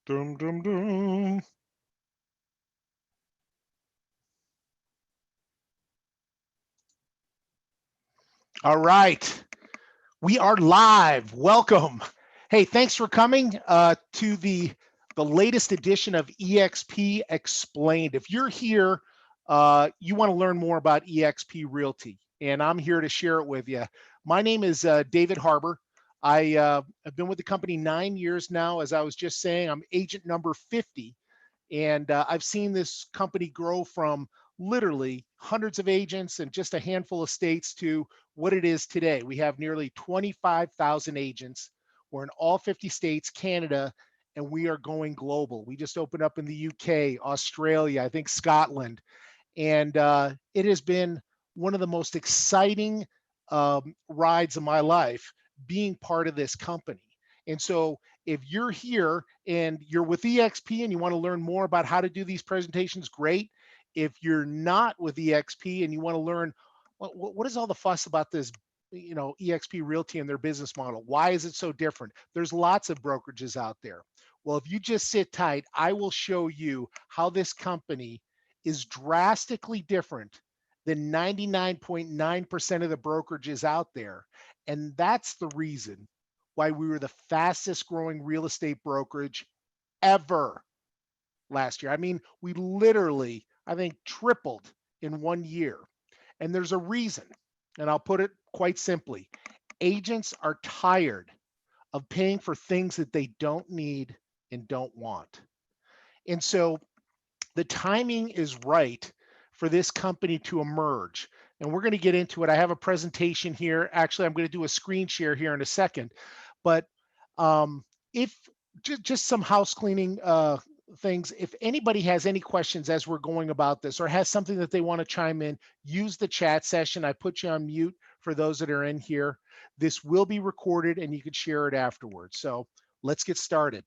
Dum, dum, dum. All right, we are live. Welcome. Hey, thanks for coming to the latest edition of eXp Explained. If you're here, you want to learn more about eXp Realty, and I'm here to share it with you. My name is David Harbour. I've been with the company 9 years now. As I was just saying, I'm agent number 50. And I've seen this company grow from literally hundreds of agents and just a handful of states to what it is today. We have nearly 25,000 agents. We're in all 50 states, Canada, and we are going global. We just opened up in the UK, Australia, I think Scotland. And it has been one of the most exciting rides of my life being part of this company. And so if you're here and you're with eXp and you want to learn more about how to do these presentations, great. If you're not with eXp and you want to learn what is all the fuss about this, eXp Realty and their business model, why is it so different? There's lots of brokerages out there. Well, if you just sit tight, I will show you how this company is drastically different than 99.9% of the brokerages out there. And that's the reason why we were the fastest growing real estate brokerage ever last year. I mean, we literally, I think, tripled in 1 year. And there's a reason, and I'll put it quite simply. Agents are tired of paying for things that they don't need and don't want. And so the timing is right for this company to emerge. And we're going to get into it. I have a presentation here. Actually, I'm going to do a screen share here in a second. But if just some house cleaning things, if anybody has any questions as we're going about this or has something that they want to chime in, use the chat session. I put you on mute for those that are in here. This will be recorded and you can share it afterwards. So let's get started.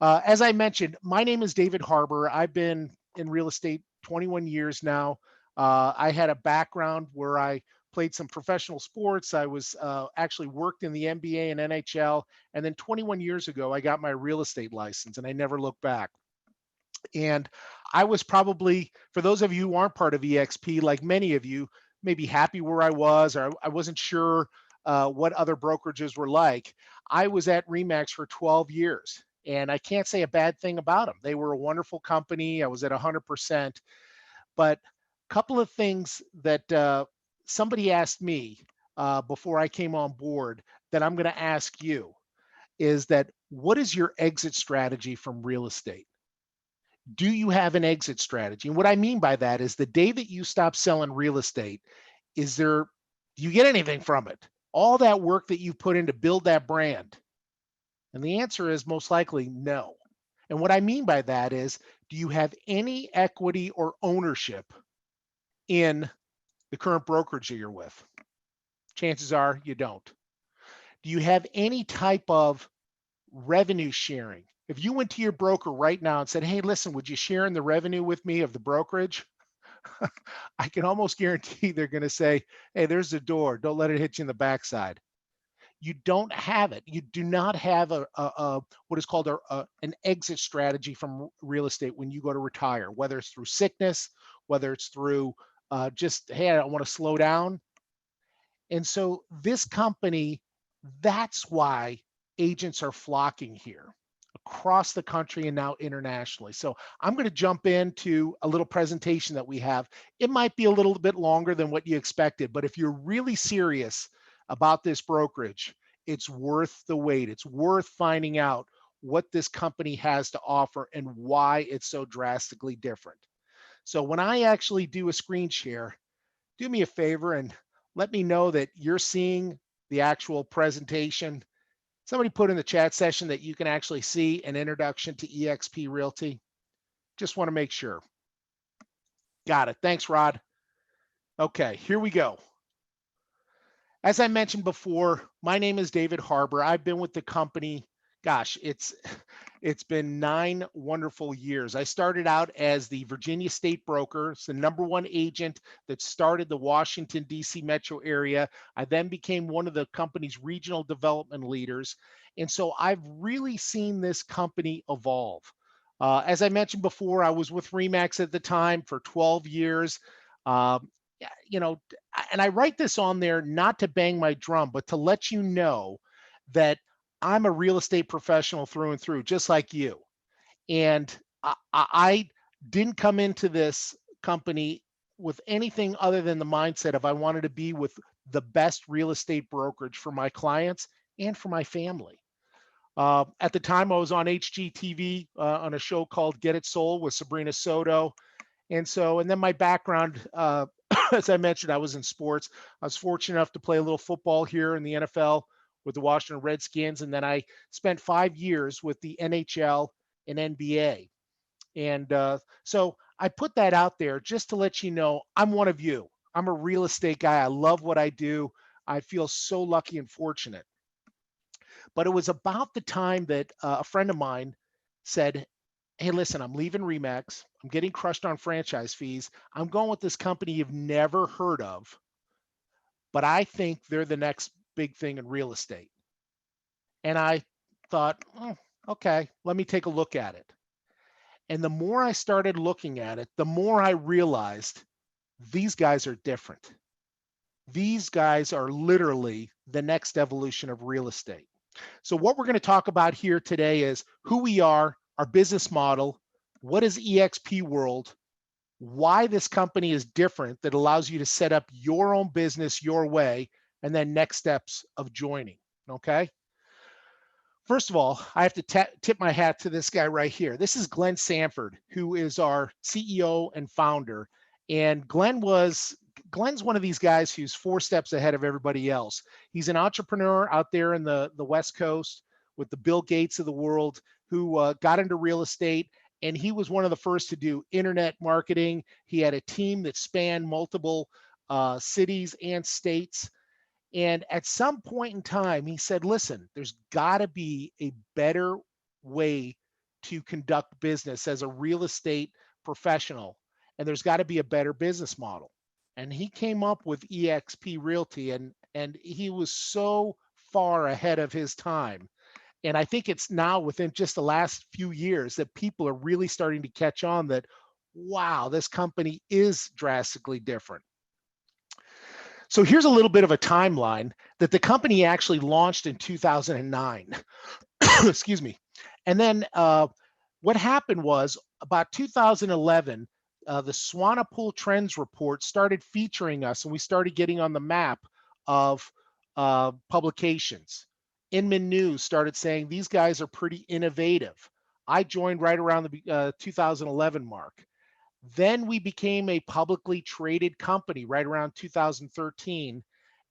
As I mentioned, my name is David Harbour. I've been in real estate 21 years now. I had a background where I played some professional sports. I was actually worked in the NBA and NHL. And then 21 years ago, I got my real estate license and I never looked back. And I was probably, for those of you who aren't part of eXp, like many of you, maybe happy where I was, or I wasn't sure what other brokerages were like. I was at Remax for 12 years. And I can't say a bad thing about them. They were a wonderful company. I was at 100%. But a couple of things that somebody asked me before I came on board that I'm going to ask you is that what is your exit strategy from real estate? Do you have an exit strategy? And what I mean by that is the day that you stop selling real estate, do you get anything from it? All that work that you put in to build that brand? And the answer is most likely no. And what I mean by that is, do you have any equity or ownership in the current brokerage that you're with? Chances are you don't. Do you have any type of revenue sharing? If you went to your broker right now and said, hey, listen, would you share in the revenue with me of the brokerage? I can almost guarantee they're going to say, hey, there's the door. Don't let it hit you in the backside. You don't have it. You do not have what is called an exit strategy from real estate when you go to retire, whether it's through sickness, whether it's through just, hey, I want to slow down. And so this company, that's why agents are flocking here across the country and now internationally. So I'm going to jump into a little presentation that we have. It might be a little bit longer than what you expected, but if you're really serious about this brokerage, it's worth the wait. It's worth finding out what this company has to offer and why it's so drastically different. So when I actually do a screen share, do me a favor and let me know that you're seeing the actual presentation. Somebody put in the chat session that you can actually see an introduction to eXp Realty. Just want to make sure. Got it. Thanks, Rod. Okay, here we go. As I mentioned before, my name is David Harbour. I've been with the company Gosh, it's been 9 wonderful years. I started out as the Virginia State Broker, it's the #1 agent that started the Washington, D.C. metro area. I then became one of the company's regional development leaders. And so I've really seen this company evolve. As I mentioned before, I was with Remax at the time for 12 years. Yeah, and I write this on there not to bang my drum, but to let you know that I'm a real estate professional through and through, just like you. And I didn't come into this company with anything other than the mindset of I wanted to be with the best real estate brokerage for my clients and for my family. At the time, I was on HGTV on a show called Get It Sold with Sabrina Soto. And then my background, as I mentioned, I was in sports. I was fortunate enough to play a little football here in the NFL with the Washington Redskins. And then I spent 5 years with the NHL and NBA. And so I put that out there just to let you know I'm one of you. I'm a real estate guy. I love what I do. I feel so lucky and fortunate. But it was about the time that a friend of mine said, hey, listen, I'm leaving Remax. I'm getting crushed on franchise fees. I'm going with this company you've never heard of, but I think they're the next big thing in real estate. And I thought, oh, okay, let me take a look at it. And the more I started looking at it, the more I realized these guys are different. These guys are literally the next evolution of real estate. So what we're going to talk about here today is who we are, our business model, what is eXp World, why this company is different that allows you to set up your own business your way, and then next steps of joining. Okay. First of all, I have to tip my hat to this guy right here. This is Glenn Sanford, who is our CEO and founder. And Glenn's one of these guys who's 4 steps ahead of everybody else. He's an entrepreneur out there in the West Coast with the Bill Gates of the world who got into real estate. And he was one of the first to do internet marketing. He had a team that spanned multiple cities and states. And at some point in time, he said, listen, there's got to be a better way to conduct business as a real estate professional. And there's got to be a better business model. And he came up with eXp Realty, and he was so far ahead of his time. And I think it's now within just the last few years that people are really starting to catch on that, wow, this company is drastically different. So here's a little bit of a timeline that the company actually launched in 2009. Excuse me. And then what happened was about 2011, the Swanepoel Trends Report started featuring us, and we started getting on the map of publications. Inman News started saying these guys are pretty innovative. I joined right around the 2011 mark. Then we became a publicly traded company right around 2013.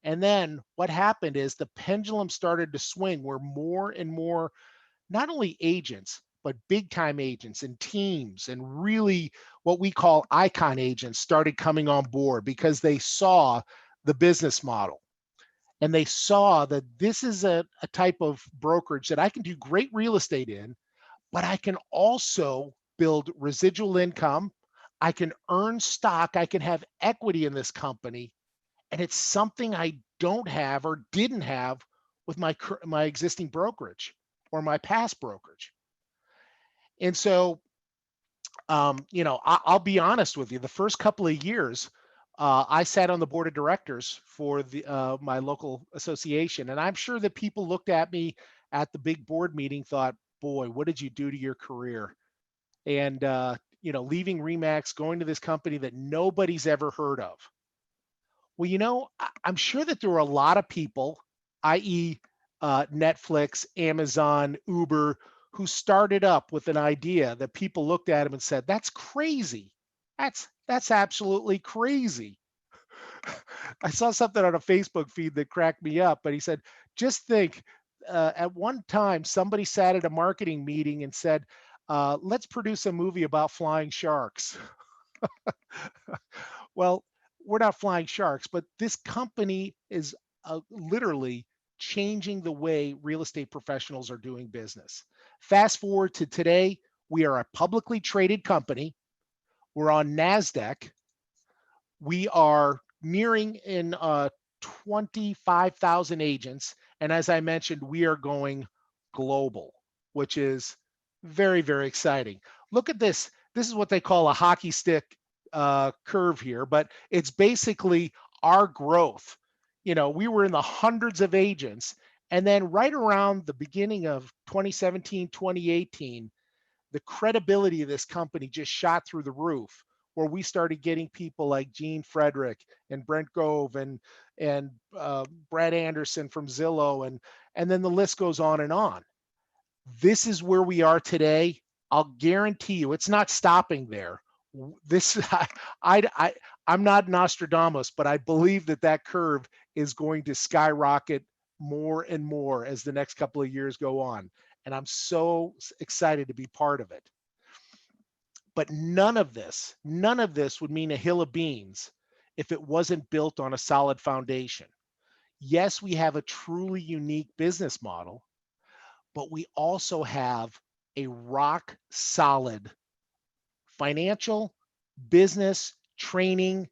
And then what happened is the pendulum started to swing where more and more, not only agents, but big time agents and teams and really what we call icon agents started coming on board because they saw the business model. And they saw that this is a type of brokerage that I can do great real estate in, but I can also build residual income. I can earn stock. I can have equity in this company. And it's something I don't have or didn't have with my existing brokerage or my past brokerage. And so, I'll be honest with you. The first couple of years, I sat on the board of directors for my local association. And I'm sure that people looked at me at the big board meeting, thought, boy, what did you do to your career? And, leaving Remax, going to this company that nobody's ever heard of. Well, I'm sure that there were a lot of people, i.e., Netflix, Amazon, Uber, who started up with an idea that people looked at them and said, that's crazy. That's absolutely crazy. I saw something on a Facebook feed that cracked me up, but he said, just think, at one time, somebody sat at a marketing meeting and said, let's produce a movie about flying sharks. Well, we're not flying sharks, but this company is literally changing the way real estate professionals are doing business. Fast forward to today, we are a publicly traded company. We're on NASDAQ. We are nearing in 25,000 agents. And as I mentioned, we are going global, which is very, very exciting. Look at this. This is what they call a hockey stick curve here, but it's basically our growth. You know, we were in the hundreds of agents. And then right around the beginning of 2017, 2018, the credibility of this company just shot through the roof, where we started getting people like Gene Frederick and Brent Gove and Brad Anderson from Zillow, and then the list goes on and on. This is where we are today. I'll guarantee you, it's not stopping there. This I'm not Nostradamus, but I believe that curve is going to skyrocket more and more as the next couple of years go on. And I'm so excited to be part of it. But none of this would mean a hill of beans if it wasn't built on a solid foundation. Yes, we have a truly unique business model, but we also have a rock solid financial, business, training,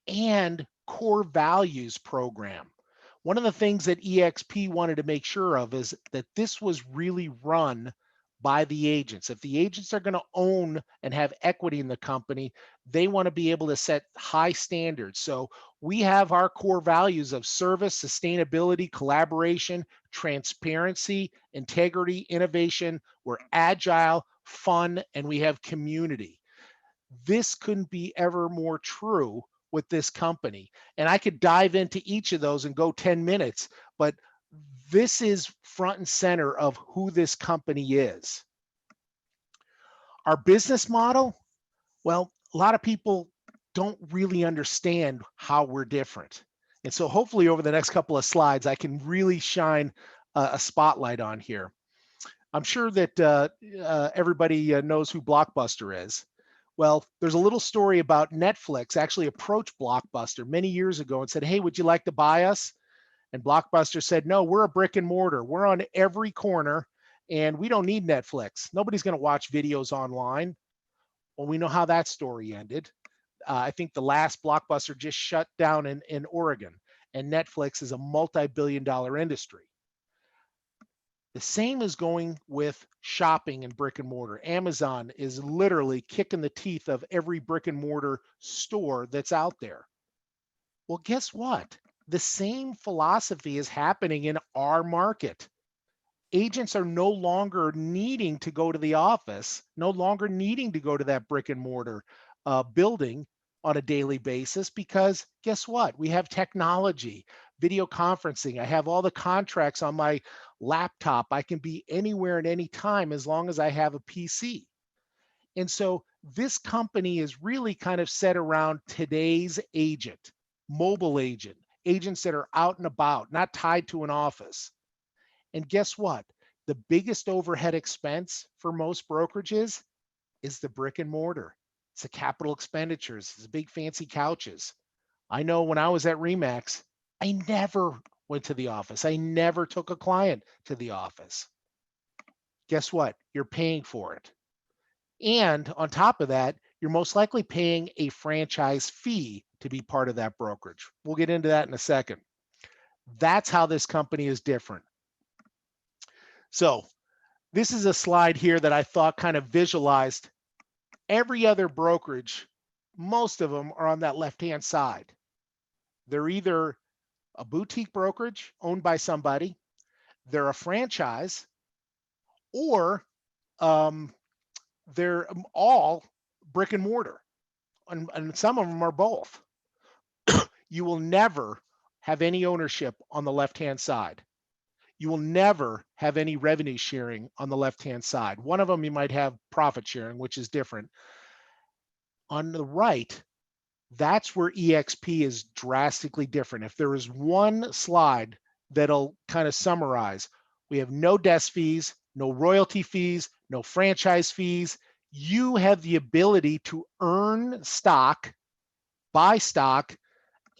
and core values program. One of the things that eXp wanted to make sure of is that this was really run by the agents. If the agents are going to own and have equity in the company, they want to be able to set high standards. So we have our core values of service, sustainability, collaboration, transparency, integrity, innovation. We're agile, fun, and we have community. This couldn't be ever more true with this company. And I could dive into each of those and go 10 minutes, but this is front and center of who this company is. Our business model, well, a lot of people don't really understand how we're different. And so hopefully over the next couple of slides, I can really shine a spotlight on here. I'm sure that everybody knows who Blockbuster is. Well, there's a little story about Netflix actually approached Blockbuster many years ago and said, hey, would you like to buy us? And Blockbuster said, no, we're a brick and mortar. We're on every corner and we don't need Netflix. Nobody's going to watch videos online. Well, we know how that story ended. I think the last Blockbuster just shut down in Oregon, and Netflix is a multi-billion-dollar industry. The same is going with shopping and brick and mortar. Amazon is literally kicking the teeth of every brick and mortar store that's out there. Well, guess what? The same philosophy is happening in our market. Agents are no longer needing to go to the office, no longer needing to go to that brick and mortar building on a daily basis, because guess what? We have technology, video conferencing. I have all the contracts on my laptop. I can be anywhere at any time as long as I have a PC. And so this company is really kind of set around today's agent, mobile agent, agents that are out and about, not tied to an office. And guess what? The biggest overhead expense for most brokerages is the brick and mortar. It's the capital expenditures. It's the big fancy couches. I know when I was at Remax, I never went to the office. I never took a client to the office. Guess what? You're paying for it. And on top of that, you're most likely paying a franchise fee to be part of that brokerage. We'll get into that in a second. That's how this company is different. So this is a slide here that I thought kind of visualized every other brokerage. Most of them are on that left-hand side. They're either a boutique brokerage owned by somebody, they're a franchise, or they're all brick and mortar. And some of them are both. You will never have any ownership on the left-hand side. You will never have any revenue sharing on the left-hand side. One of them you might have profit sharing, which is different. On the right, that's where eXp is drastically different. If there is one slide that'll kind of summarize, we have no desk fees, no royalty fees, no franchise fees. You have the ability to earn stock, buy stock,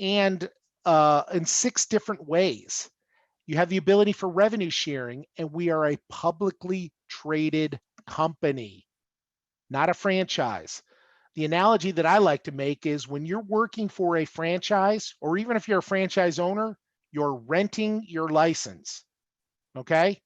and in 6 different ways. You have the ability for revenue sharing, and we are a publicly traded company, not a franchise. The analogy that I like to make is when you're working for a franchise, or even if you're a franchise owner, you're renting your license, okay?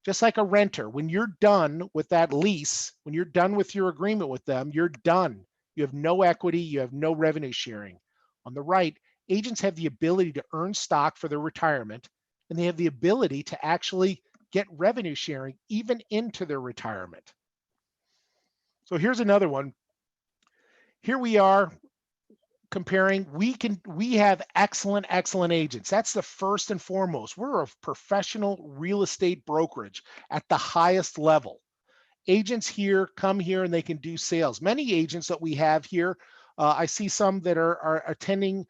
Just like a renter, when you're done with that lease, when you're done with your agreement with them, you're done. You have no equity, you have no revenue sharing. On the right, agents have the ability to earn stock for their retirement, and they have the ability to actually get revenue sharing even into their retirement. So here's another one. Here we are comparing. We have excellent agents. That's the first and foremost. We're a professional real estate brokerage at the highest level. Agents here come here and they can do sales. Many agents that we have here, I see some that are attending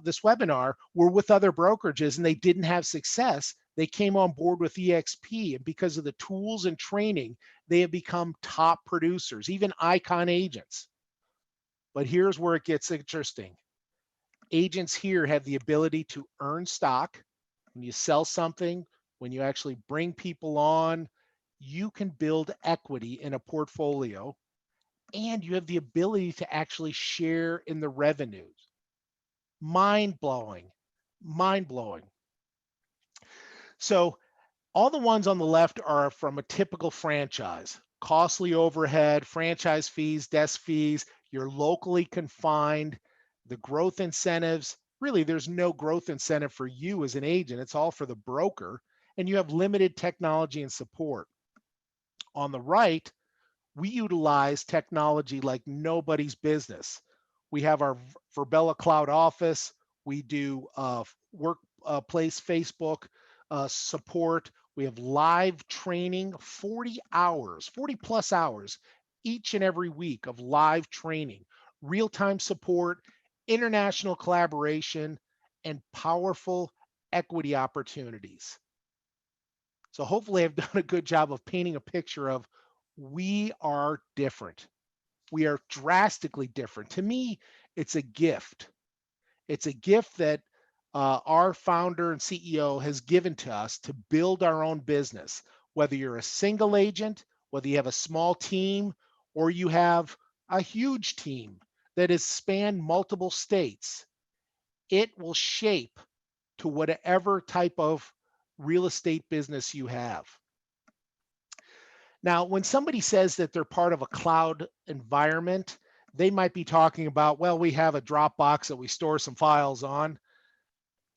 this webinar, were with other brokerages and they didn't have success. They came on board with eXp, and because of the tools and training, they have become top producers, even icon agents. But here's where it gets interesting. Agents here have the ability to earn stock. When you sell something, when you actually bring people on, you can build equity in a portfolio, and you have the ability to actually share in the revenues. Mind blowing, mind blowing. So all the ones on the left are from a typical franchise. Costly overhead, franchise fees, desk fees, you're locally confined, the growth incentives. Really, there's no growth incentive for you as an agent. It's all for the broker, and you have limited technology and support. On the right, we utilize technology like nobody's business. We have our Verbella Cloud Office. We do workplace Facebook support. We have live training, 40 hours, 40 plus hours each and every week of live training, real-time support, international collaboration, and powerful equity opportunities. So hopefully I've done a good job of painting a picture of we are different. We are drastically different. To me, it's a gift. It's a gift that our founder and CEO has given to us to build our own business. Whether you're a single agent, whether you have a small team, or you have a huge team that has spanned multiple states, it will shape to whatever type of real estate business you have. Now, when somebody says that they're part of a cloud environment, they might be talking about, well, we have a Dropbox that we store some files on.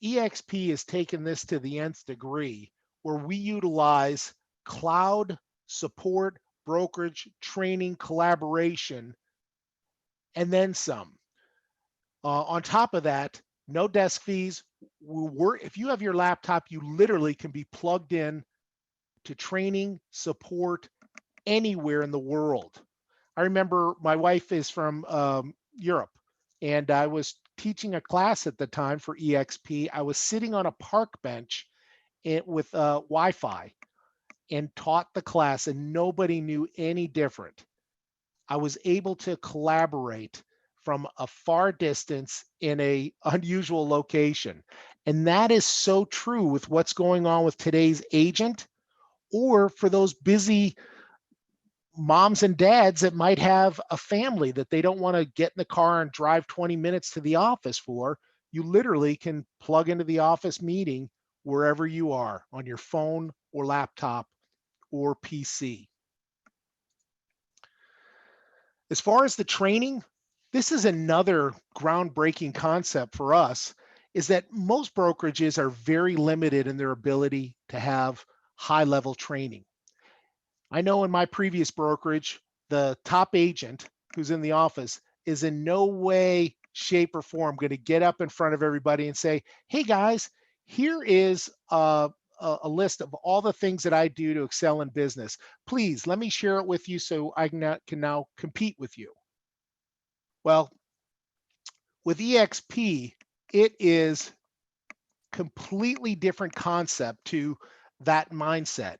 eXp has taken this to the nth degree, where we utilize cloud support, brokerage, training, collaboration, and then some. On top of that, no desk fees. If you have your laptop, you literally can be plugged in to training, support anywhere in the world. I remember my wife is from Europe, and I was teaching a class at the time for eXp. I was sitting on a park bench with Wi-Fi and taught the class, and nobody knew any different. I was able to collaborate from a far distance in a unusual location. And that is so true with what's going on with today's agent, or for those busy moms and dads that might have a family that they don't want to get in the car and drive 20 minutes to the office for. You literally can plug into the office meeting wherever you are, on your phone or laptop or PC. As far as the training, this is another groundbreaking concept for us, is that most brokerages are very limited in their ability to have high-level training. I know in my previous brokerage, the top agent who's in the office is in no way, shape, or form going to get up in front of everybody and say, hey guys, here is a list of all the things that I do to excel in business. Please let me share it with you so I can now compete with you. Well, with eXp, it is completely different concept to that mindset.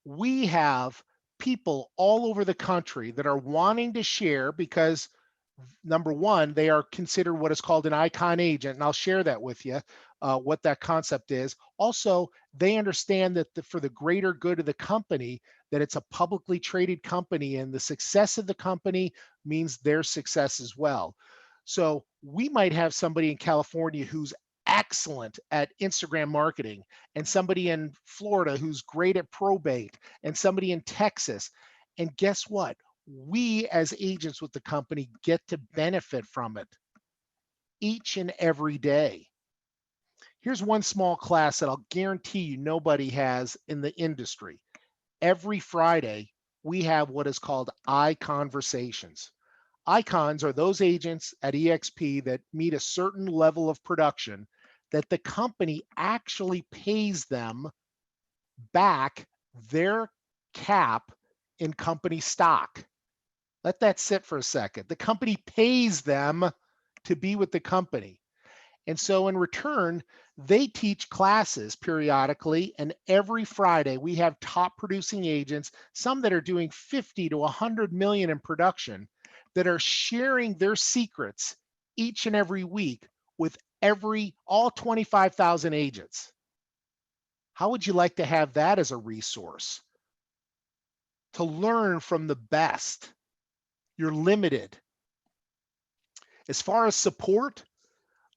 We have people all over the country that are wanting to share because Number one, they are considered what is called an icon agent, and I'll share that with you, what that concept is. Also, they understand that for the greater good of the company, that it's a publicly traded company, and the success of the company means their success as well. So we might have somebody in California who's excellent at Instagram marketing, and somebody in Florida who's great at probate, and somebody in Texas. And guess what? We as agents with the company get to benefit from it each and every day. Here's one small class that I'll guarantee you nobody has in the industry. Every Friday, we have what is called iConversations. Icons are those agents at eXp that meet a certain level of production that the company actually pays them back their cap in company stock. Let that sit for a second. The company pays them to be with the company. And so in return, they teach classes periodically. And every Friday, we have top producing agents, some that are doing 50 to 100 million in production, that are sharing their secrets each and every week with all 25,000 agents. How would you like to have that as a resource? To learn from the best. You're limited. As far as support,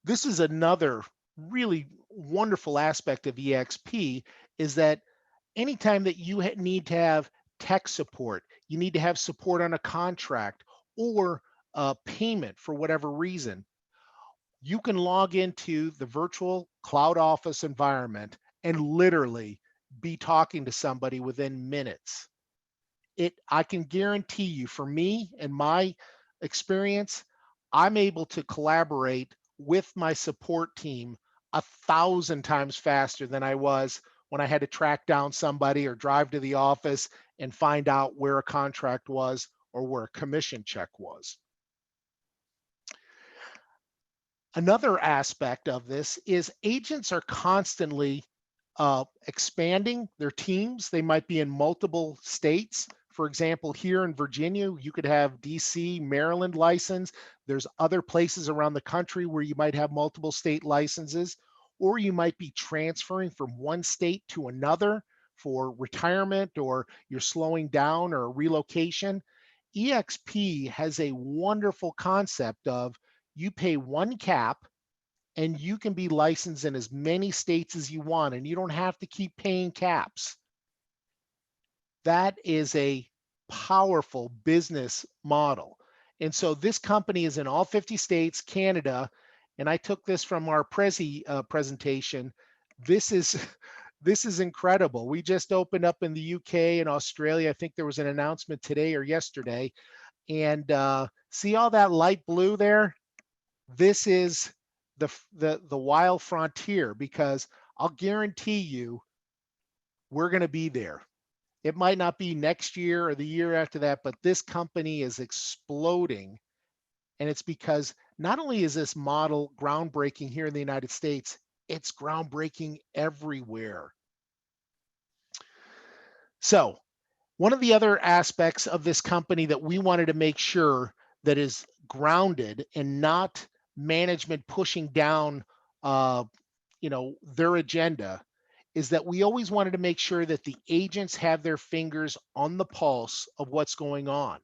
this is another really wonderful aspect of eXp, is that anytime that you need to have tech support, you need to have support on a contract or a payment for whatever reason, you can log into the virtual cloud office environment and literally be talking to somebody within minutes. I can guarantee you, for me and my experience, I'm able to collaborate with my support team 1,000 times faster than I was when I had to track down somebody or drive to the office and find out where a contract was or where a commission check was. Another aspect of this is agents are constantly expanding their teams. They might be in multiple states. For example, here in Virginia, you could have DC, Maryland license. There's other places around the country where you might have multiple state licenses, or you might be transferring from one state to another for retirement, or you're slowing down or relocation. eXp has a wonderful concept of you pay one cap and you can be licensed in as many states as you want, and you don't have to keep paying caps. That is a powerful business model. And so this company is in all 50 states, Canada, and I took this from our presentation. This is this is incredible. We just opened up in the UK and Australia. I think there was an announcement today or yesterday. And see all that light blue there? This is the wild frontier, because I'll guarantee you we're going to be there. It might not be next year or the year after that, but this company is exploding. And it's because not only is this model groundbreaking here in the United States, it's groundbreaking everywhere. So one of the other aspects of this company that we wanted to make sure that is grounded and not management pushing down their agenda, is that we always wanted to make sure that the agents have their fingers on the pulse of what's going on.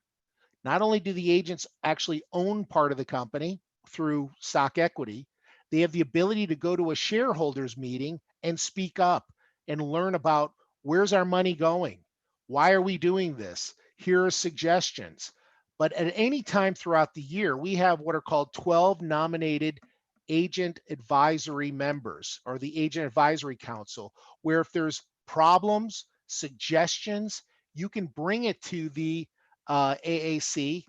Not only do the agents actually own part of the company through stock equity, they have the ability to go to a shareholders meeting and speak up and learn about where's our money going? Why are we doing this? Here are suggestions. But at any time throughout the year, we have what are called 12 nominated agent advisory members, or the agent advisory council, where if there's problems, suggestions, you can bring it to the AAC,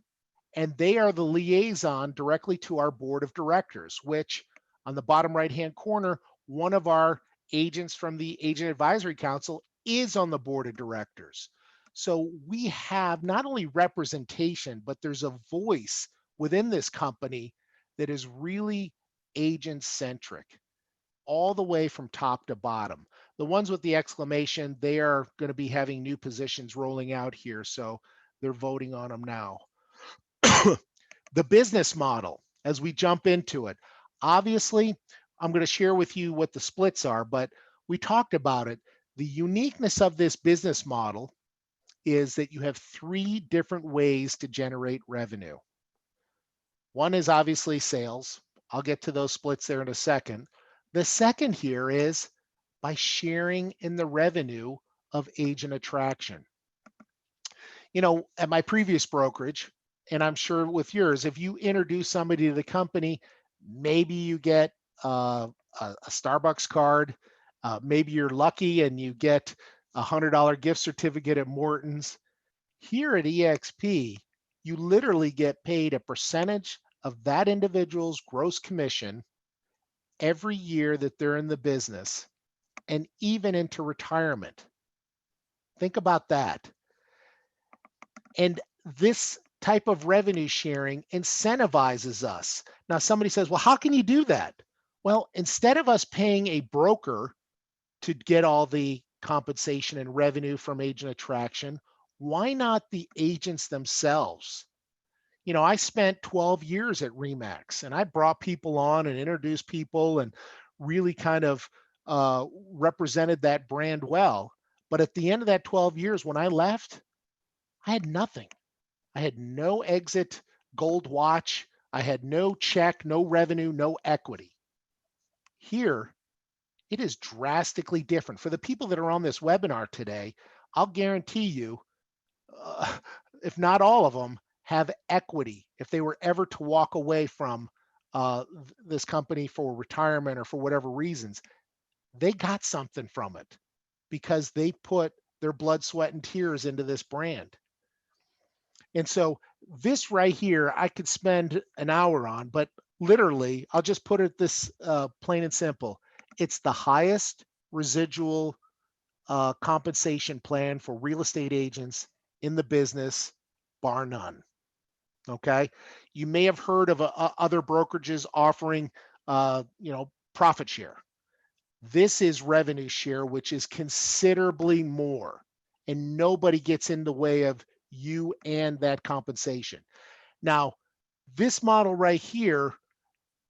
and they are the liaison directly to our board of directors, which on the bottom right-hand corner, one of our agents from the Agent Advisory Council is on the board of directors. So we have not only representation, but there's a voice within this company that is really agent-centric, all the way from top to bottom. The ones with the exclamation, they are going to be having new positions rolling out here, so they're voting on them now. The business model, as we jump into it, obviously, I'm going to share with you what the splits are, but we talked about it. The uniqueness of this business model is that you have three different ways to generate revenue. One is obviously sales. I'll get to those splits there in a second. The second here is by sharing in the revenue of agent attraction. At my previous brokerage, and I'm sure with yours, if you introduce somebody to the company, maybe you get a Starbucks card. Maybe you're lucky and you get a $100 gift certificate at Morton's. Here at eXp, you literally get paid a percentage of that individual's gross commission every year that they're in the business, and even into retirement. Think about that. And this type of revenue sharing incentivizes us. Now, somebody says, well, how can you do that? Well, instead of us paying a broker to get all the compensation and revenue from agent attraction, why not the agents themselves? I spent 12 years at Remax, and I brought people on and introduced people and really kind of represented that brand well. But at the end of that 12 years, when I left, I had nothing. I had no exit gold watch. I had no check, no revenue, no equity. Here, it is drastically different. For the people that are on this webinar today, I'll guarantee you, if not all of them, have equity if they were ever to walk away from this company for retirement or for whatever reasons. They got something from it because they put their blood, sweat, and tears into this brand. And so this right here, I could spend an hour on, but literally, I'll just put it this plain and simple. It's the highest residual compensation plan for real estate agents in the business, bar none. Okay. You may have heard of other brokerages offering, profit share. This is revenue share, which is considerably more, and nobody gets in the way of you and that compensation. Now, this model right here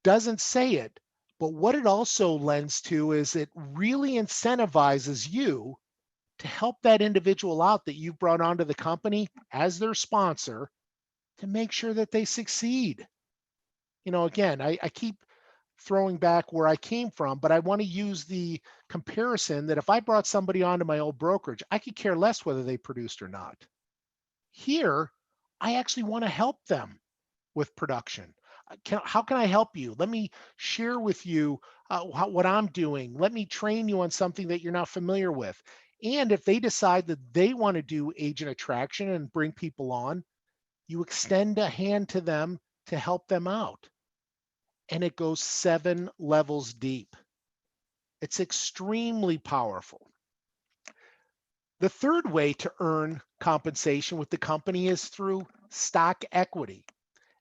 doesn't say it, but what it also lends to is it really incentivizes you to help that individual out that you've brought onto the company as their sponsor to make sure that they succeed. Again, I keep throwing back where I came from, but I want to use the comparison that if I brought somebody onto my old brokerage, I could care less whether they produced or not. Here, I actually want to help them with production. How can I help you? Let me share with you what I'm doing. Let me train you on something that you're not familiar with. And if they decide that they want to do agent attraction and bring people on, you extend a hand to them to help them out. And it goes 7 levels deep. It's extremely powerful. The third way to earn compensation with the company is through stock equity.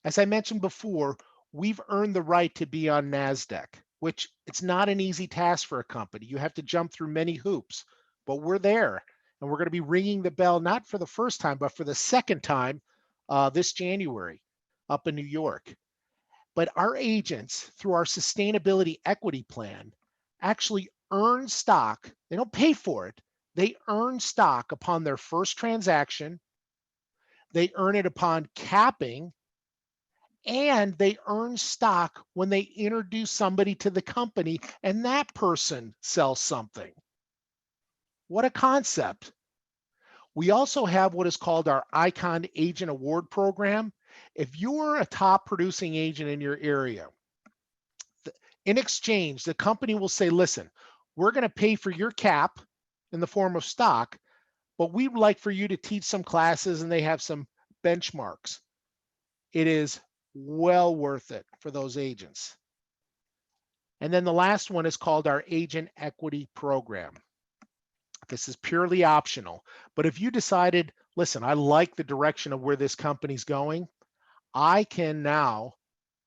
As I mentioned before, we've earned the right to be on NASDAQ, which it's not an easy task for a company. You have to jump through many hoops, but we're there. And we're going to be ringing the bell, not for the first time, but for the second time this January up in New York. But our agents, through our sustainability equity plan, actually earn stock. They don't pay for it. They earn stock upon their first transaction. They earn it upon capping, and they earn stock when they introduce somebody to the company and that person sells something. What a concept. We also have what is called our Icon Agent Award Program. If you're a top producing agent in your area, in exchange, the company will say, listen, we're going to pay for your cap in the form of stock, but we'd like for you to teach some classes, and they have some benchmarks. It is well worth it for those agents. And then the last one is called our Agent Equity Program. This is purely optional, but if you decided, listen, I like the direction of where this company's going, I can now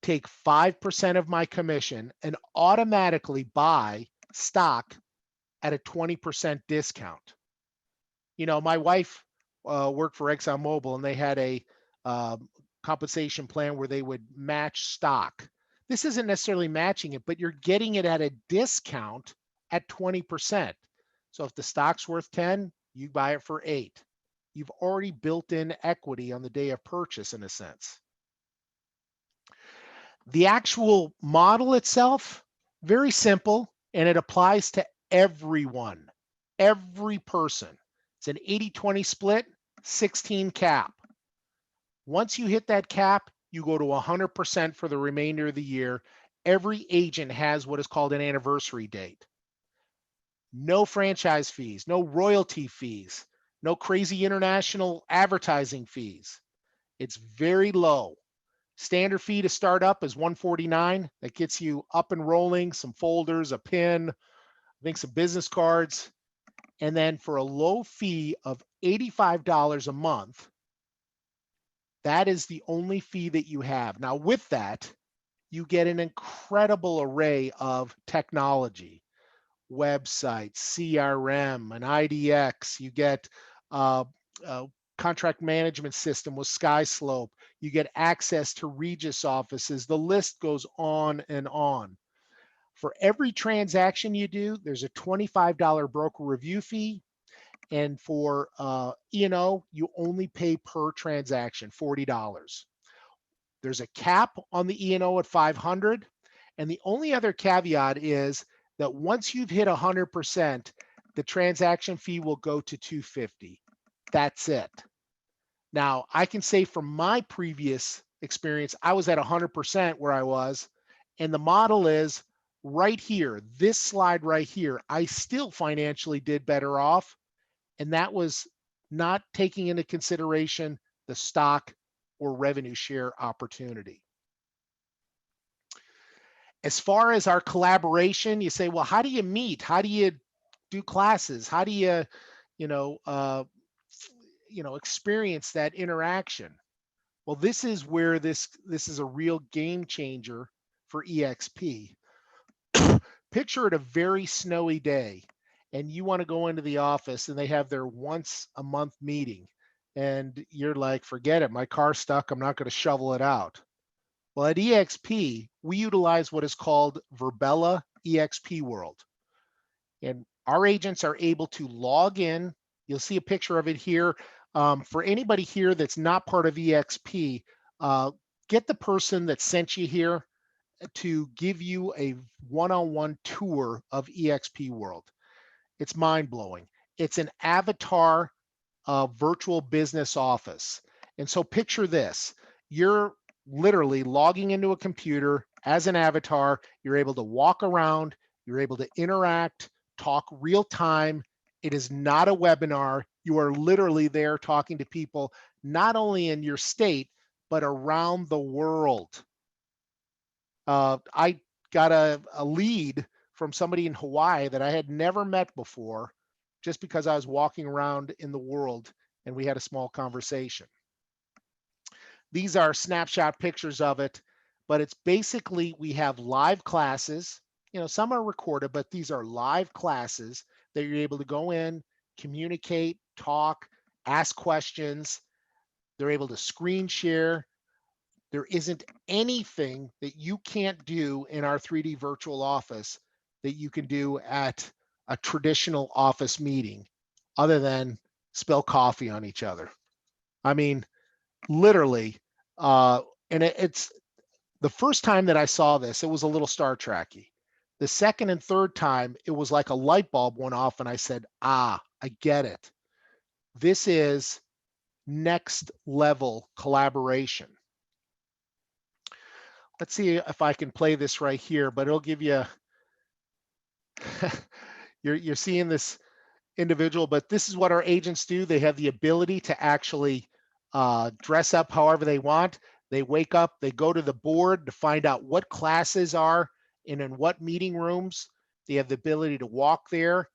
take 5% of my commission and automatically buy stock at a 20% discount. My wife worked for ExxonMobil, and they had a compensation plan where they would match stock. This isn't necessarily matching it, but you're getting it at a discount at 20%. So if the stock's worth 10, you buy it for 8. You've already built in equity on the day of purchase in a sense. The actual model itself, very simple, and it applies to everyone, every person. It's an 80-20 split, 16 cap. Once you hit that cap, you go to 100% for the remainder of the year. Every agent has what is called an anniversary date. No franchise fees, no royalty fees, no crazy international advertising fees. It's very low. Standard fee to start up is $149. That gets you up and rolling, some folders, a pin, I think some business cards. And then for a low fee of $85 a month, that is the only fee that you have. Now with that, you get an incredible array of technology, websites, CRM, an IDX. You get a contract management system with SkySlope. You get access to Regus offices. The list goes on and on. For every transaction you do, there's a $25 broker review fee. And for E&O, you only pay per transaction, $40. There's a cap on the E&O at 500. And the only other caveat is that once you've hit 100%, the transaction fee will go to $250. That's it. Now, I can say from my previous experience, I was at 100% where I was, and the model is right here, this slide right here, I still financially did better off, and that was not taking into consideration the stock or revenue share opportunity. As far as our collaboration, you say, well, how do you meet? How do you do classes? How do you, experience that interaction? Well, this is where this is a real game changer for eXp. Picture it a very snowy day, and you want to go into the office, and they have their once a month meeting, and you're like, forget it, my car's stuck, I'm not going to shovel it out. Well, at eXp, we utilize what is called Verbella eXp World. And our agents are able to log in. You'll see a picture of it here. For anybody here that's not part of eXp, get the person that sent you here to give you a one-on-one tour of eXp World. It's mind-blowing. It's an avatar virtual business office. And so picture this. You're literally logging into a computer as an avatar. You're able to walk around. You're able to interact, talk real time. It is not a webinar. You are literally there talking to people, not only in your state, but around the world. I got a lead from somebody in Hawaii that I had never met before, just because I was walking around in the world and we had a small conversation. These are snapshot pictures of it, but it's basically, we have live classes. Some are recorded, but these are live classes that you're able to go in, communicate, talk, ask questions. They're able to screen share. There isn't anything that you can't do in our 3D virtual office that you can do at a traditional office meeting other than spill coffee on each other. I mean, literally, and it's the first time that I saw this, it was a little Star Trek-y. The second and third time, it was like a light bulb went off and I said, I get it. This is next level collaboration. Let's see if I can play this right here, but it'll give you, you're seeing this individual, but this is what our agents do. They have the ability to actually dress up however they want. They wake up, they go to the board to find out what classes are and in what meeting rooms. They have the ability to walk there.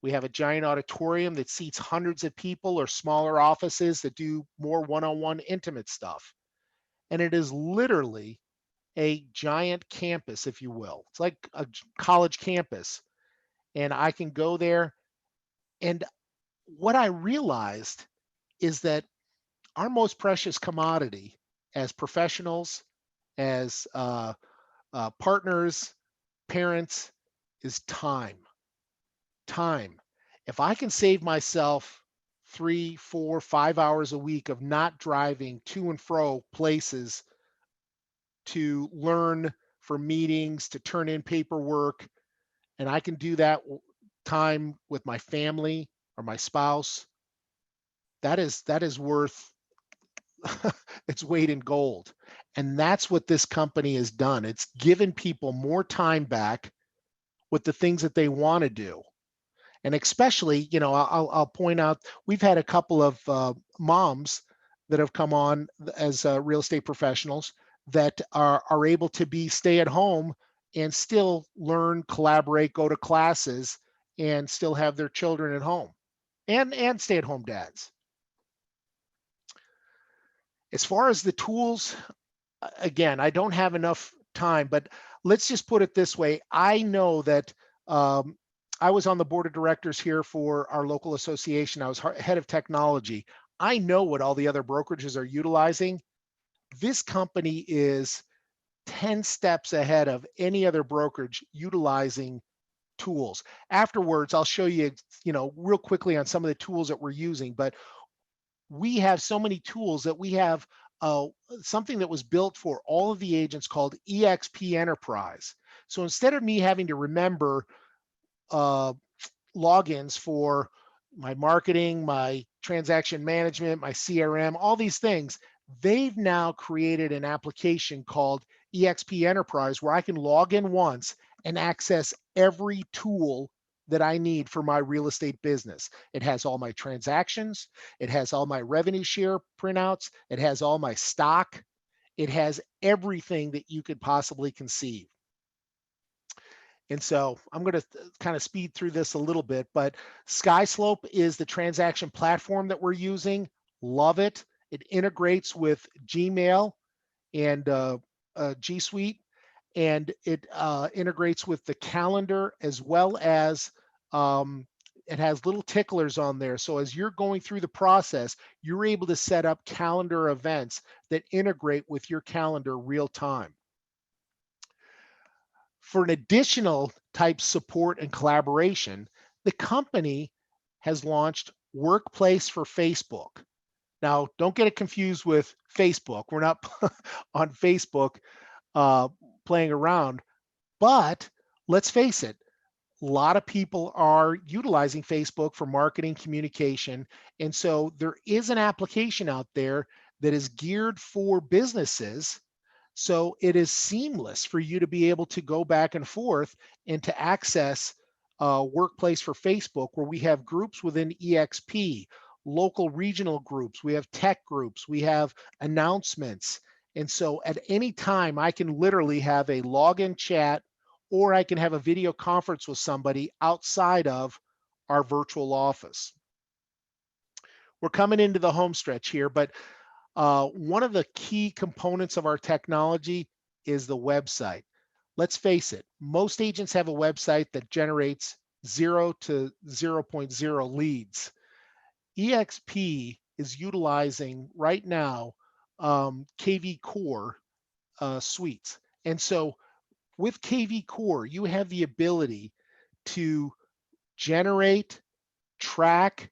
We have a giant auditorium that seats hundreds of people, or smaller offices that do more one-on-one intimate stuff. And it is literally a giant campus, if you will. It's like a college campus. And I can go there. And what I realized is that our most precious commodity as professionals, as partners, parents, is time. Time. If I can save myself 3, 4, 5 hours a week of not driving to and fro places to learn for meetings, to turn in paperwork, and I can do that time with my family or my spouse, that is worth its weight in gold. And that's what this company has done. It's given people more time back with the things that they want to do. And especially, I'll point out, we've had a couple of moms that have come on as real estate professionals that are able to be stay at home and still learn, collaborate, go to classes, and still have their children at home, and stay at home dads. As far as the tools, again, I don't have enough time, but let's just put it this way. I know that I was on the board of directors here for our local association. I was head of technology. I know what all the other brokerages are utilizing. This company is 10 steps ahead of any other brokerage utilizing tools. Afterwards, I'll show you, real quickly on some of the tools that we're using, but we have so many tools that we have something that was built for all of the agents called eXp Enterprise. So instead of me having to remember logins for my marketing, my transaction management, my CRM, all these things, they've now created an application called eXp Enterprise where I can log in once and access every tool that I need for my real estate business. It has all my transactions. It has all my revenue share printouts. It has all my stock. It has everything that you could possibly conceive. And so I'm going to kind of speed through this a little bit, but SkySlope is the transaction platform that we're using. Love it. It integrates with Gmail and G Suite, and it integrates with the calendar, as well as it has little ticklers on there. So as you're going through the process, you're able to set up calendar events that integrate with your calendar real time. For an additional type support and collaboration, the company has launched Workplace for Facebook. Now, don't get it confused with Facebook. We're not on Facebook playing around, but let's face it, a lot of people are utilizing Facebook for marketing communication. And so there is an application out there that is geared for businesses. So it is seamless for you to be able to go back and forth and to access Workplace for Facebook, where we have groups within eXp, local regional groups, we have tech groups, we have announcements. And so at any time, I can literally have a login chat, or I can have a video conference with somebody outside of our virtual office. We're coming into the home stretch here, but one of the key components of our technology is the website. Let's face it, most agents have a website that generates 0 to 0.0 leads. eXp is utilizing right now KV Core suites. And so with KV Core, you have the ability to generate, track,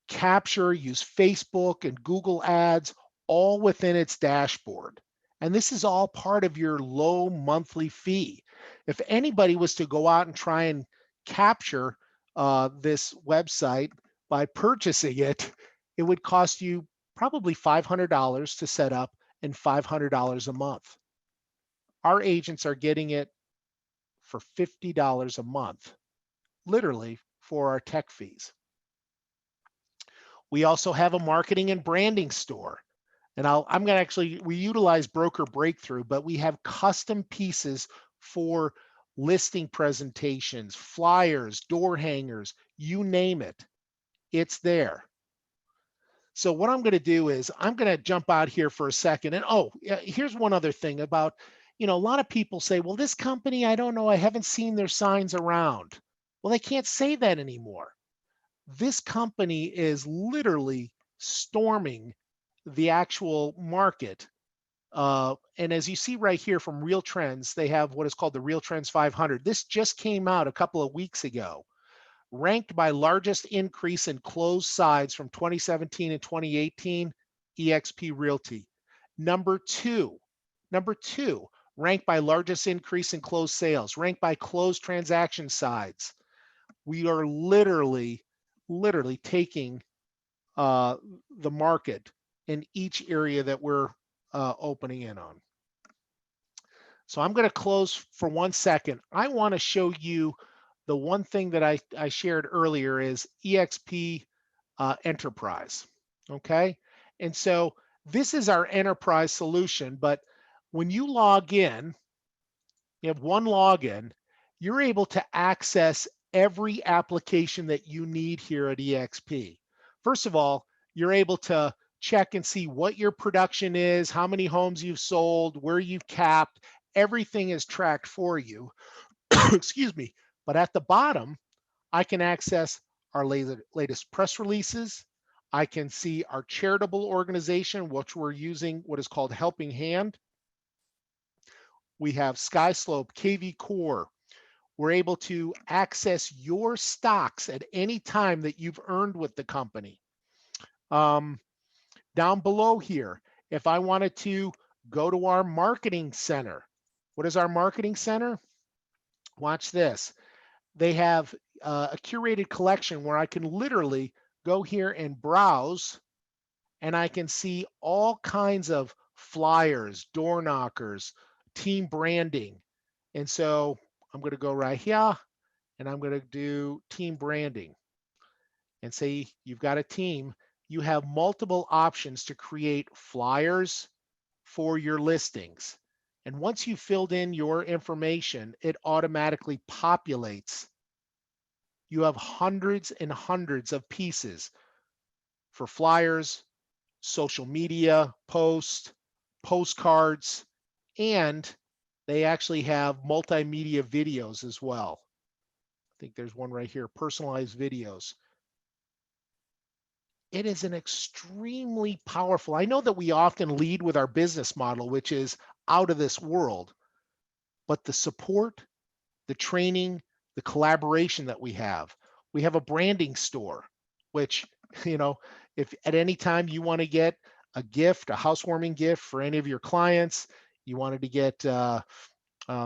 capture, use Facebook and Google ads, all within its dashboard. And this is all part of your low monthly fee. If anybody was to go out and try and capture this website by purchasing it, it would cost you probably $500 to set up and $500 a month. Our agents are getting it for $50 a month, literally, for our tech fees. We also have a marketing and branding store. And I'm going to actually, we utilize Broker Breakthrough, but we have custom pieces for listing presentations, flyers, door hangers, you name it, it's there. So what I'm going to do is I'm going to jump out here for a second. And here's one other thing about, a lot of people say, well, this company, I don't know, I haven't seen their signs around. Well, they can't say that anymore. This company is literally storming the actual market. And as you see right here from Real Trends, they have what is called the Real Trends 500. This just came out a couple of weeks ago, ranked by largest increase in closed sides from 2017 and 2018, eXp Realty. Number two, ranked by largest increase in closed sales, ranked by closed transaction sides. We are literally taking the market in each area that we're opening in on. So I'm going to close for 1 second. I want to show you the one thing that I shared earlier is eXp Enterprise. Okay. And so this is our enterprise solution, but when you log in, you have one login, you're able to access every application that you need here at eXp. First of all, you're able to check and see what your production is, how many homes you've sold, where you've capped. Everything is tracked for you. Excuse me. But at the bottom, I can access our latest press releases. I can see our charitable organization, which we're using what is called Helping Hand. We have Skyslope, KV Core. We're able to access your stocks at any time that you've earned with the company. Down below here, if I wanted to go to our marketing center, what is our marketing center? Watch this. They have a curated collection where I can literally go here and browse, and I can see all kinds of flyers, door knockers, team branding. And so I'm going to go right here and I'm going to do team branding and say you've got a team. You have multiple options to create flyers for your listings. And once you've filled in your information, it automatically populates. You have hundreds and hundreds of pieces for flyers, social media posts, postcards, and they actually have multimedia videos as well. I think there's one right here, personalized videos. It is an extremely powerful. I know that we often lead with our business model, which is out of this world, but the support, the training, the collaboration that we have a branding store, which, you know, if at any time you want to get a gift, a housewarming gift for any of your clients, you wanted to get,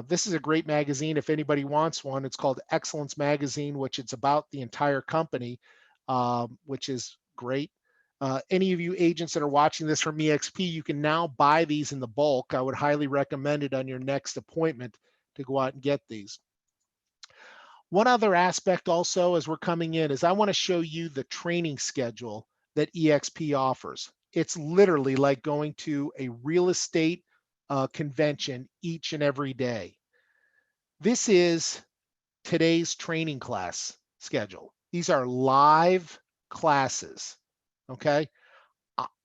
this is a great magazine if anybody wants one. It's called Excellence Magazine, which it's about the entire company, which is great. Any of you agents that are watching this from eXp, you can now buy these in the bulk. I would highly recommend it on your next appointment to go out and get these. One other aspect also as we're coming in is I want to show you the training schedule that eXp offers. It's literally like going to a real estate convention each and every day. This is today's training class schedule. These are live classes, okay?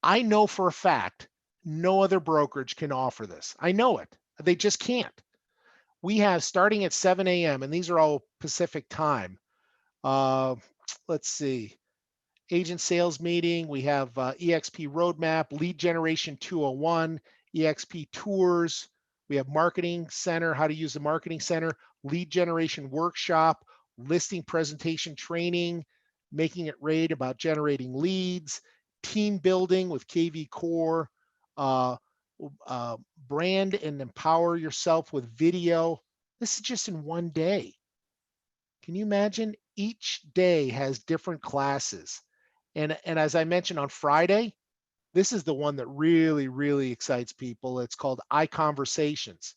I know for a fact no other brokerage can offer this. I know it. They just can't. We have starting at 7 a.m. and these are all Pacific time. Let's see. Agent sales meeting. We have eXp roadmap, lead generation 201, eXp tours. We have marketing center, how to use the marketing center, lead generation workshop, listing presentation training, making it rate about generating leads, team building with KV Core, brand and empower yourself with video. This is just in one day. Can you imagine? Each day has different classes. And as I mentioned on Friday, this is the one that really excites people. It's called iConversations.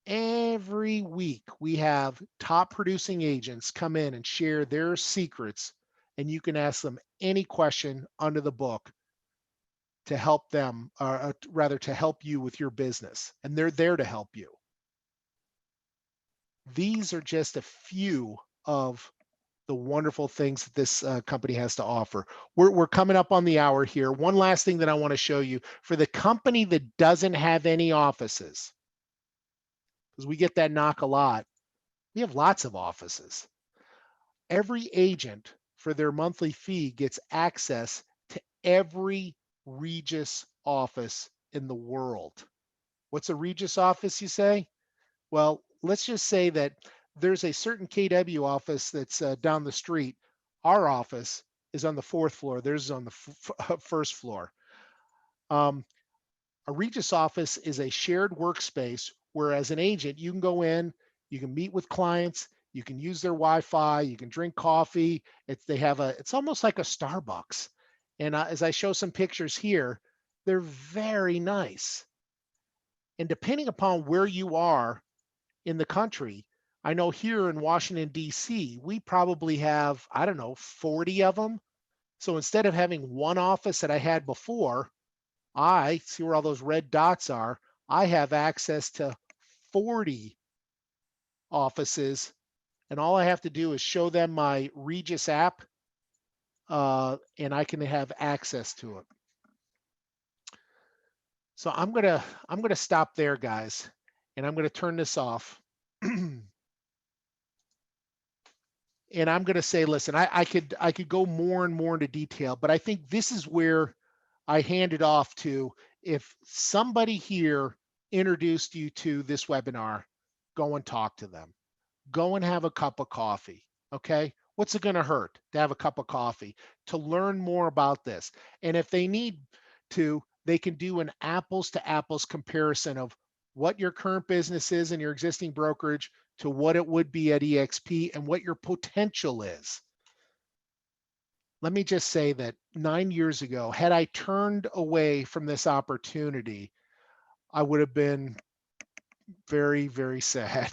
Every week we have top producing agents come in and share their secrets, and you can ask them any question under the book to help them, or rather to help you with your business, and they're there to help you. These are just a few of the wonderful things that this company has to offer. We're coming up on the hour here. One last thing that I want to show you for the company that doesn't have any offices, because we get that knock a lot. We have lots of offices. Every agent for their monthly fee gets access to every Regus office in the world. What's a Regus office, you say? Well, let's just say that there's a certain KW office that's down the street. Our office is on the 4th floor. Theirs is on the first floor. A Regus office is a shared workspace where, as an agent, you can go in, you can meet with clients, you can use their Wi-Fi, you can drink coffee. It's almost like a Starbucks. And as I show some pictures here, they're very nice. And depending upon where you are in the country, I know here in Washington, D.C., we probably have, I don't know, 40 of them. So instead of having one office that I had before, I see where all those red dots are. I have access to 40 offices, and all I have to do is show them my Regus app, and I can have access to it. So I'm gonna stop there, guys, and I'm gonna turn this off. And I'm gonna say, listen, I could go more and more into detail, but I think this is where I hand it off to. If somebody here introduced you to this webinar, go and talk to them. Go and have a cup of coffee. Okay. What's it going to hurt to have a cup of coffee, to learn more about this? And if they need to, they can do an apples to apples comparison of what your current business is in your existing brokerage to what it would be at eXp and what your potential is. Let me just say that 9 years ago, had I turned away from this opportunity, I would have been very, very sad.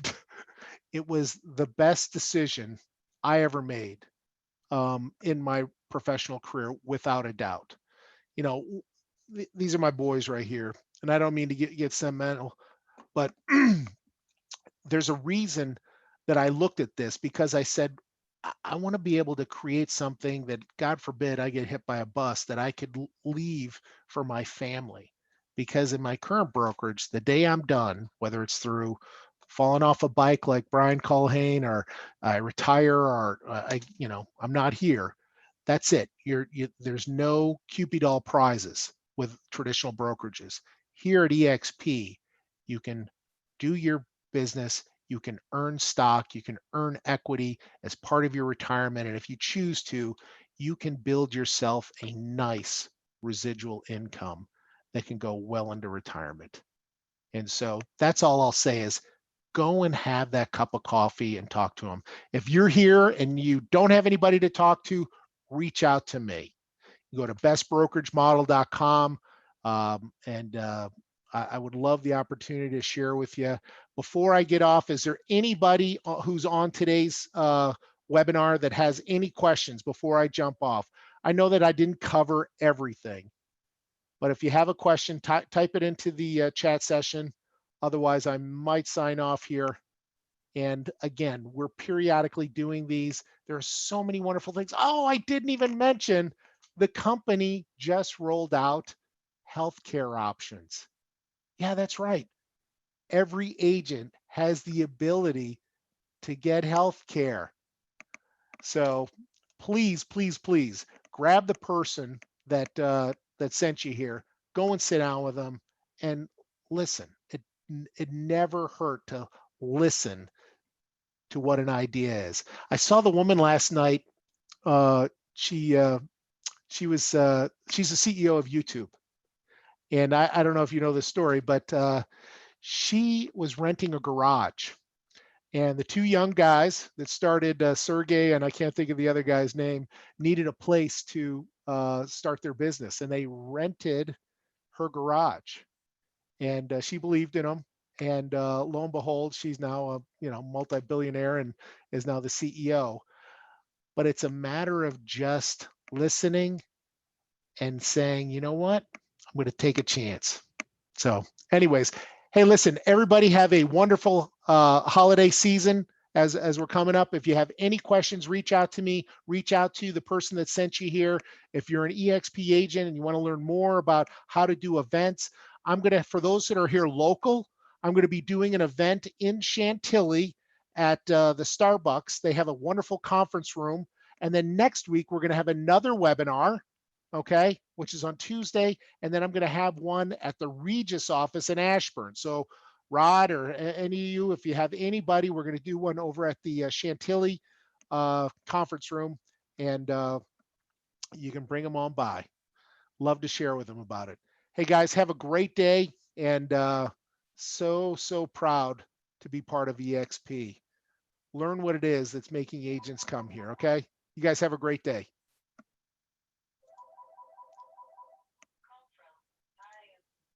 It was the best decision I ever made in my professional career, without a doubt. You know, these are my boys right here, and I don't mean to get sentimental, but there's a reason that I looked at this, because I said, I want to be able to create something that, God forbid, I get hit by a bus, that I could leave for my family. Because in my current brokerage, the day I'm done, whether it's through falling off a bike like Brian Culhane, or I retire, or I'm not here, that's it. There's no Cupid doll prizes with traditional brokerages. Here at eXp, you can do your business, you can earn stock, you can earn equity as part of your retirement. And if you choose to, you can build yourself a nice residual income that can go well into retirement. And so that's all I'll say is, go and have that cup of coffee and talk to them. If you're here and you don't have anybody to talk to, reach out to me. You go to bestbrokeragemodel.com, and I would love the opportunity to share with you. Before I get off, is there anybody who's on today's webinar that has any questions before I jump off? I know that I didn't cover everything, but if you have a question, type it into the chat session. Otherwise, I might sign off here. And again, we're periodically doing these. There are so many wonderful things. Oh, I didn't even mention the company just rolled out healthcare options. Yeah, that's right. Every agent has the ability to get healthcare. So please, please, please grab the person that sent you here. Go and sit down with them and listen. It never hurt to listen to what an idea is. I saw the woman last night. She's the CEO of YouTube, and I don't know if you know this story, but she was renting a garage, and the two young guys that started, Sergey and I can't think of the other guy's name, needed a place to start their business, and they rented her garage, and she believed in them. And lo and behold, she's now a multi-billionaire and is now the CEO. But it's a matter of just listening and saying, you know what, I'm going to take a chance. So anyways, hey, listen, everybody have a wonderful holiday season as we're coming up. If you have any questions, reach out to me, reach out to the person that sent you here. If you're an eXp agent and you want to learn more about how to do events, for those that are here local, I'm going to be doing an event in Chantilly at the Starbucks. They have a wonderful conference room. And then next week, we're going to have another webinar okay, which is on Tuesday. And then I'm going to have one at the Regus office in Ashburn. So Rod or any of you, if you have anybody, we're going to do one over at the Chantilly conference room, and you can bring them on by. Love to share with them about it. Hey guys, have a great day, and so proud to be part of eXp. Learn what it is that's making agents come here, okay? You guys have a great day.